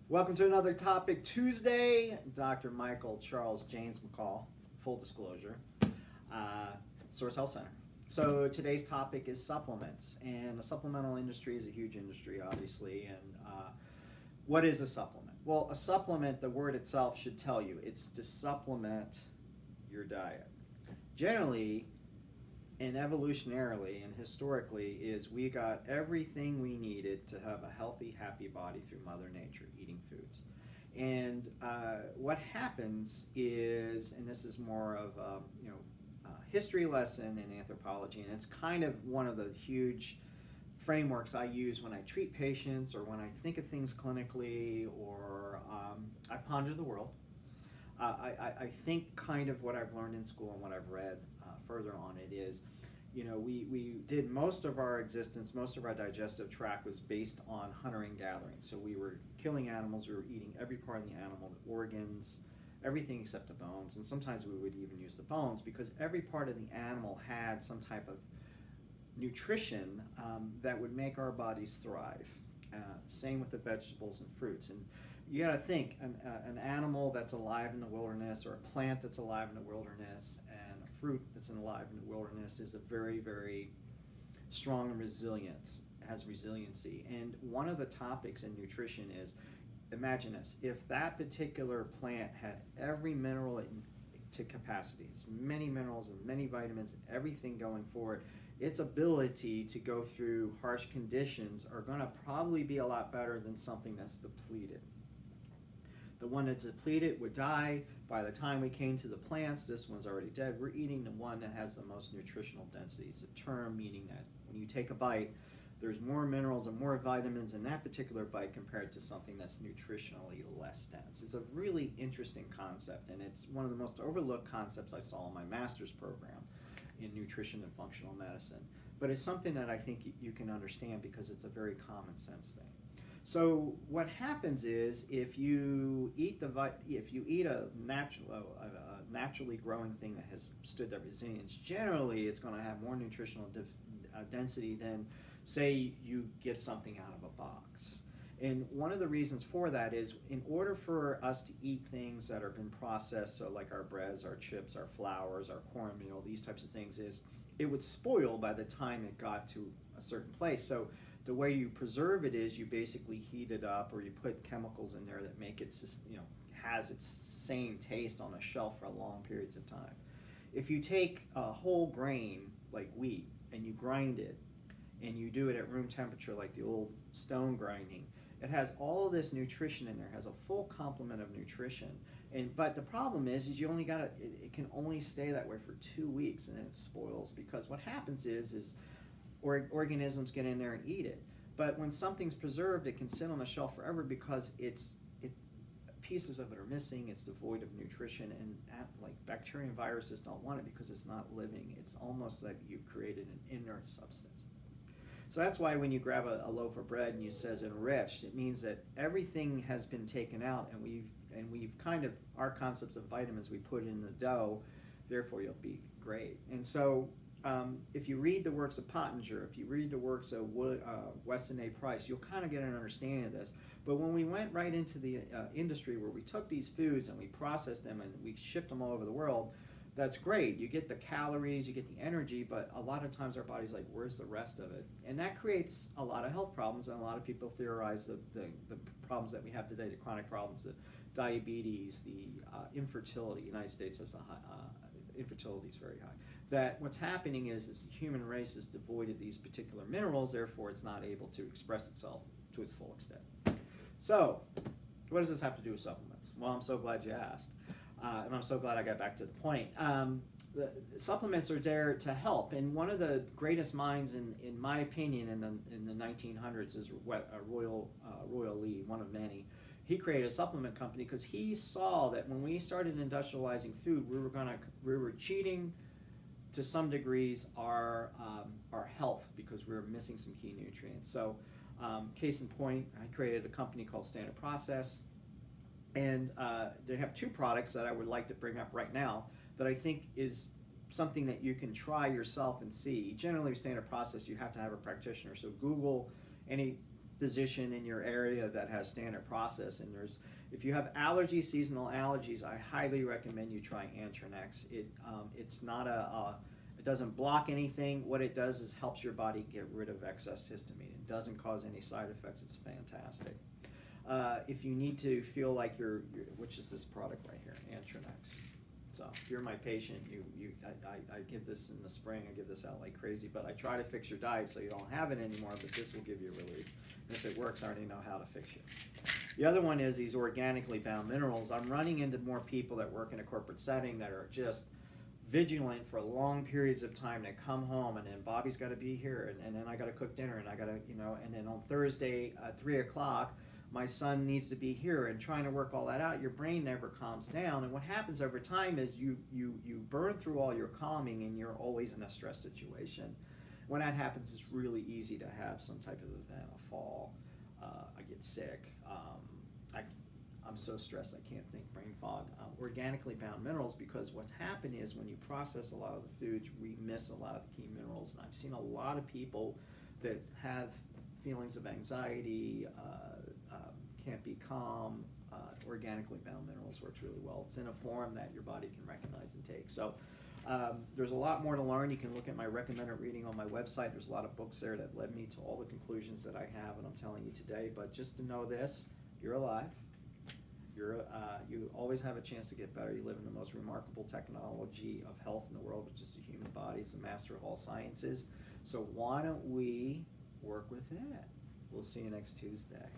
Welcome to another Topic Tuesday. Dr. Michael Charles James McCall, full disclosure, uh, Source Health Center. So today's topic is supplements, and the supplemental industry is a huge industry, obviously. And what is a supplement? Well, a supplement, the word itself should tell you, it's to supplement your diet. Generally, and evolutionarily and historically, is we got everything we needed to have a healthy, happy body through Mother Nature, eating foods. And what happens is, and this is more of history lesson in anthropology, and it's kind of one of the huge frameworks I use when I treat patients or when I think of things clinically or I ponder the world. I think kind of what I've learned in school and what I've read further on it is, we did most of our existence, most of our digestive tract was based on hunting and gathering. So we were killing animals, we were eating every part of the animal, the organs, everything except the bones. And sometimes we would even use the bones because every part of the animal had some type of nutrition that would make our bodies thrive. Same with the vegetables and fruits. And you got to think an animal that's alive in the wilderness or a plant that's alive in the wilderness and a fruit that's alive in the wilderness is a very, very strong and resilient, has resiliency. And one of the topics in nutrition is, imagine this, if that particular plant had every mineral to capacity, as many minerals and many vitamins and everything going forward, its ability to go through harsh conditions are going to probably be a lot better than something that's depleted. The one that's depleted would die. By the time we came to the plants, this one's already dead. We're eating the one that has the most nutritional density. It's a term meaning that when you take a bite, there's more minerals and more vitamins in that particular bite compared to something that's nutritionally less dense. It's a really interesting concept, and it's one of the most overlooked concepts I saw in my master's program in nutrition and functional medicine. But it's something that I think you can understand because it's a very common sense thing. So what happens is if you eat a naturally growing thing that has stood that resilience, generally it's going to have more nutritional density than, say, you get something out of a box. And one of the reasons for that is in order for us to eat things that have been processed, so like our breads, our chips, our flours, our cornmeal, these types of things, is it would spoil by the time it got to a certain place. So the way you preserve it is you basically heat it up or you put chemicals in there that make it, has its same taste on a shelf for long periods of time. If you take a whole grain like wheat and you grind it and you do it at room temperature like the old stone grinding, it has all of this nutrition in there, has a full complement of nutrition. But the problem is you only got it can only stay that way for 2 weeks and then it spoils because what happens is organisms get in there and eat it. But when something's preserved, it can sit on the shelf forever because it's pieces of it are missing, it's devoid of nutrition, and like bacteria and viruses don't want it because it's not living. It's almost like you've created an inert substance. So that's why when you grab a loaf of bread and it says enriched, it means that everything has been taken out, and we've kind of, our concepts of vitamins we put in the dough, therefore you'll be great. And so if you read the works of Pottinger, if you read the works of Weston A. Price, you'll kind of get an understanding of this. But when we went right into the industry where we took these foods and we processed them and we shipped them all over the world, that's great. You get the calories, you get the energy, but a lot of times our body's like, where's the rest of it? And that creates a lot of health problems, and a lot of people theorize the problems that we have today, the chronic problems, the diabetes, the infertility. The United States has a high, infertility is very high. That what's happening is the human race is devoid of these particular minerals, therefore it's not able to express itself to its full extent. So, what does this have to do with supplements? Well, I'm so glad you asked. And I'm so glad I got back to the point. The supplements are there to help, and one of the greatest minds, in my opinion, in the 1900s is Royal Lee, one of many. He created a supplement company because he saw that when we started industrializing food, we were cheating to some degrees our health because we were missing some key nutrients. So, case in point, I created a company called Standard Process. And they have two products that I would like to bring up right now that I think is something that you can try yourself and see. Generally, Standard Process, you have to have a practitioner. So Google any physician in your area that has standard process. And if you have allergies, seasonal allergies, I highly recommend you try Antranex. It's not it doesn't block anything. What it does is helps your body get rid of excess histamine. It doesn't cause any side effects. It's fantastic. If you need to feel like which is this product right here, Antranex. So if you're my patient, I give this in the spring, I give this out like crazy, but I try to fix your diet so you don't have it anymore, but this will give you relief. And if it works, I already know how to fix you. The other one is these organically bound minerals. I'm running into more people that work in a corporate setting that are just vigilant for long periods of time. They come home and then Bobby's got to be here, and then I got to cook dinner, and I got to, and then on Thursday at 3 o'clock, my son needs to be here, and trying to work all that out, your brain never calms down. And what happens over time is you burn through all your calming, and you're always in a stress situation. When that happens, it's really easy to have some type of event, a fall. I get sick. I'm so stressed I can't think, brain fog. Organically bound minerals, because what's happened is when you process a lot of the foods, we miss a lot of the key minerals. And I've seen a lot of people that have feelings of anxiety, can't be calm. Organically bound minerals works really well. It's in a form that your body can recognize and take. So there's a lot more to learn. You can look at my recommended reading on my website. There's a lot of books there that led me to all the conclusions that I have and I'm telling you today. But just to know this, you're alive. You always have a chance to get better. You live in the most remarkable technology of health in the world, which is the human body. It's the master of all sciences. So why don't we work with that? We'll see you next Tuesday.